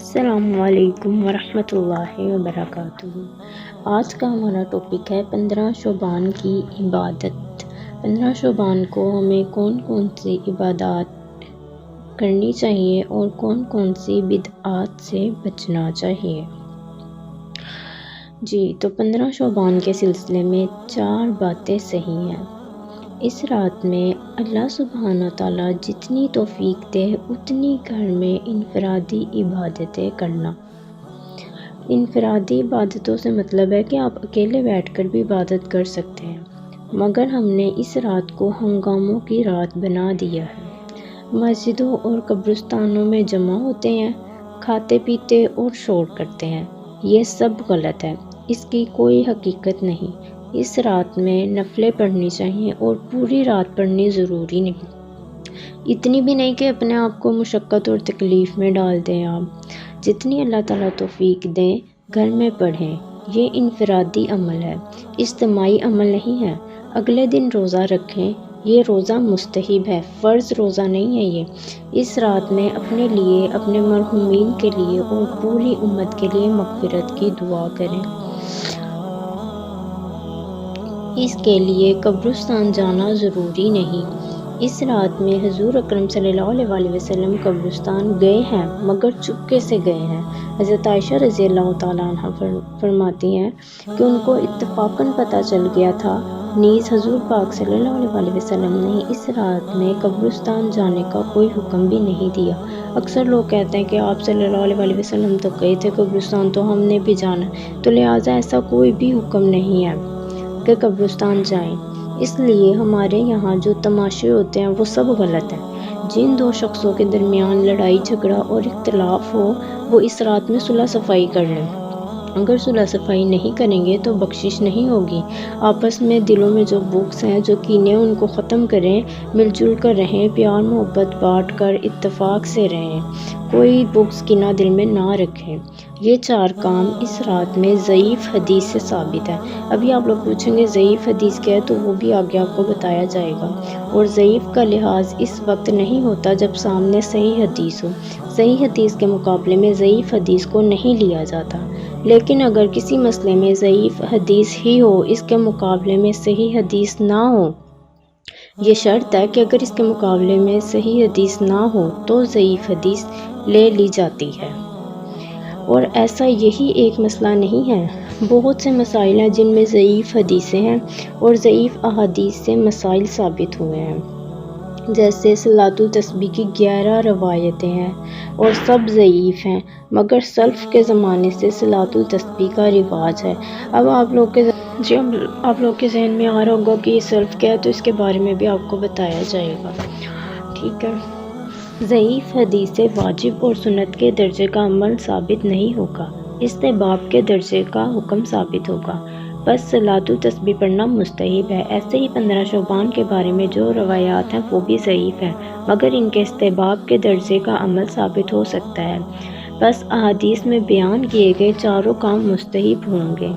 السلام علیکم ورحمۃ اللہ وبرکاتہ۔ آج کا ہمارا ٹاپک ہے 15 شعبان کی عبادت۔ 15 شعبان کو ہمیں کون کون سی عبادات کرنی چاہیے اور کون کون سی بدعات سے بچنا چاہیے۔ تو 15 شعبان کے سلسلے میں 4 باتیں صحیح ہیں۔ اس رات میں اللہ سبحانہ تعالیٰ جتنی توفیق دے اتنی گھر میں انفرادی عبادتیں کرنا۔ انفرادی عبادتوں سے مطلب ہے کہ آپ اکیلے بیٹھ کر بھی عبادت کر سکتے ہیں، مگر ہم نے اس رات کو ہنگاموں کی رات بنا دیا ہے۔ مسجدوں اور قبرستانوں میں جمع ہوتے ہیں، کھاتے پیتے اور شور کرتے ہیں۔ یہ سب غلط ہے، اس کی کوئی حقیقت نہیں۔ اس رات میں نفلیں پڑھنی چاہیے اور پوری رات پڑھنی ضروری نہیں، اتنی بھی نہیں کہ اپنے آپ کو مشقت اور تکلیف میں ڈال دیں۔ آپ جتنی اللہ تعالیٰ توفیق دیں گھر میں پڑھیں۔ یہ انفرادی عمل ہے، اجتماعی عمل نہیں ہے۔ اگلے دن روزہ رکھیں، یہ روزہ مستحب ہے، فرض روزہ نہیں ہے۔ یہ اس رات میں اپنے لیے، اپنے مرحومین کے لیے اور پوری امت کے لیے مغفرت کی دعا کریں۔ اس کے لیے قبرستان جانا ضروری نہیں۔ اس رات میں حضور اکرم صلی اللہ علیہ وسلم قبرستان گئے ہیں، مگر چپکے سے گئے ہیں۔ حضرت عائشہ رضی اللہ تعالیٰ عنہ فرماتی ہیں کہ ان کو اتفاقاً پتہ چل گیا تھا، نیز حضور پاک صلی اللہ علیہ وسلم نے اس رات میں قبرستان جانے کا کوئی حکم بھی نہیں دیا۔ اکثر لوگ کہتے ہیں کہ آپ صلی اللہ علیہ وسلم تو گئے تھے قبرستان، تو ہم نے بھی جانا، تو لہٰذا ایسا کوئی بھی حکم نہیں ہے کہ قبرستان جائیں۔ اس لیے ہمارے یہاں جو تماشے ہوتے ہیں وہ سب غلط ہیں۔ جن 2 شخصوں کے درمیان لڑائی جھگڑا اور اختلاف ہو وہ اس رات میں صلح صفائی کر لیں۔ اگر صلح صفائی نہیں کریں گے تو بخشش نہیں ہوگی۔ آپس میں دلوں میں جو بغض ہیں، جو کینے، ان کو ختم کریں، مل جل کر رہیں، پیار محبت بانٹ کر اتفاق سے رہیں، کوئی بغض کینہ دل میں نہ رکھیں۔ یہ 4 کام اس رات میں ضعیف حدیث سے ثابت ہے۔ ابھی آپ لوگ پوچھیں گے ضعیف حدیث کیا ہے، تو وہ بھی آگے آپ کو بتایا جائے گا۔ اور ضعیف کا لحاظ اس وقت نہیں ہوتا جب سامنے صحیح حدیث ہو۔ صحیح حدیث کے مقابلے میں ضعیف حدیث کو نہیں لیا جاتا۔ لیکن اگر کسی مسئلے میں ضعیف حدیث ہی ہو، اس کے مقابلے میں صحیح حدیث نہ ہو، یہ شرط ہے کہ اگر اس کے مقابلے میں صحیح حدیث نہ ہو تو ضعیف حدیث لے لی جاتی ہے۔ اور ایسا یہی ایک مسئلہ نہیں ہے، بہت سے مسائل ہیں جن میں ضعیف حدیثیں ہیں اور ضعیف احادیث سے مسائل ثابت ہوئے ہیں۔ جیسے صلاۃ التسبیح کی 11 روایتیں ہیں اور سب ضعیف ہیں، مگر سلف کے زمانے سے صلاۃ التسبیح کا رواج ہے۔ اب آپ لوگ کے ذہن میں آ رہا ہوگا کہ یہ سلف کیا ہے، تو اس کے بارے میں بھی آپ کو بتایا جائے گا، ٹھیک ہے۔ ضعیف حدیث سے واجب اور سنت کے درجے کا عمل ثابت نہیں ہوگا، استحباب کے درجے کا حکم ثابت ہوگا، بس صلاۃ التسبیح پڑھنا مستحب ہے۔ ایسے ہی 15 شعبان کے بارے میں جو روایات ہیں وہ بھی ضعیف ہیں، مگر ان کے استحباب کے درجے کا عمل ثابت ہو سکتا ہے، بس احادیث میں بیان کیے گئے 4 کام مستحب ہوں گے۔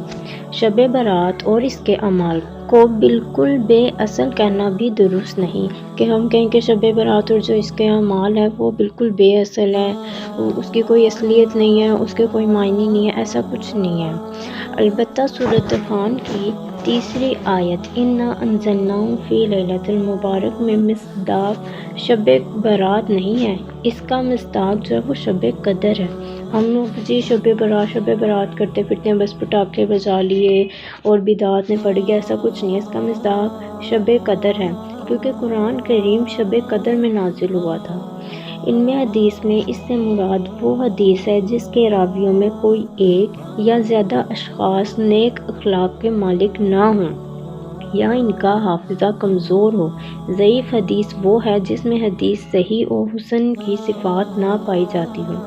شب برات اور اس کے اعمال کو بالکل بے اصل کہنا بھی درست نہیں کہ ہم کہیں کہ شب برات اور جو اس کے اعمال ہے وہ بالکل بے اصل ہے، اس کی کوئی اصلیت نہیں ہے، اس کے کوئی معنی نہیں ہے، ایسا کچھ نہیں ہے۔ البتہ سورۃ طوفان کی 3 آیت اِنَّا أَنزَلْنَاهُ فِي لَيْلَةٍ مبارک میں مصداق شب برات نہیں ہے، اس کا مصداق جو ہے وہ شب قدر ہے۔ ہم لوگ شب برات کرتے پھرتے ہیں، بس پٹاخے بجا لیے اور بدعات میں پڑ گیا، ایسا کچھ نہیں ہے۔ اس کا مصداق شب قدر ہے، کیونکہ قرآن کریم شب قدر میں نازل ہوا تھا۔ علم حدیث میں اس سے مراد وہ حدیث ہے جس کے راویوں میں کوئی ایک یا زیادہ اشخاص نیک اخلاق کے مالک نہ ہوں یا ان کا حافظہ کمزور ہو۔ ضعیف حدیث وہ ہے جس میں حدیث صحیح و حسن کی صفات نہ پائی جاتی ہوں۔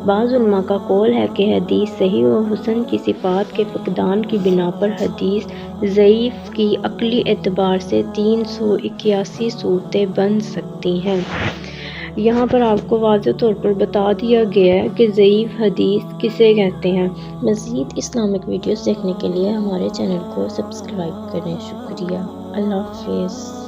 بعض علماء کا قول ہے کہ حدیث صحیح و حسن کی صفات کے فقدان کی بنا پر حدیث ضعیف کی عقلی اعتبار سے 381 صورتیں بن سکتی ہیں۔ یہاں پر آپ کو واضح طور پر بتا دیا گیا ہے کہ ضعیف حدیث کسے کہتے ہیں۔ مزید اسلامک ویڈیوز دیکھنے کے لیے ہمارے چینل کو سبسکرائب کریں۔ شکریہ۔ اللہ حافظ۔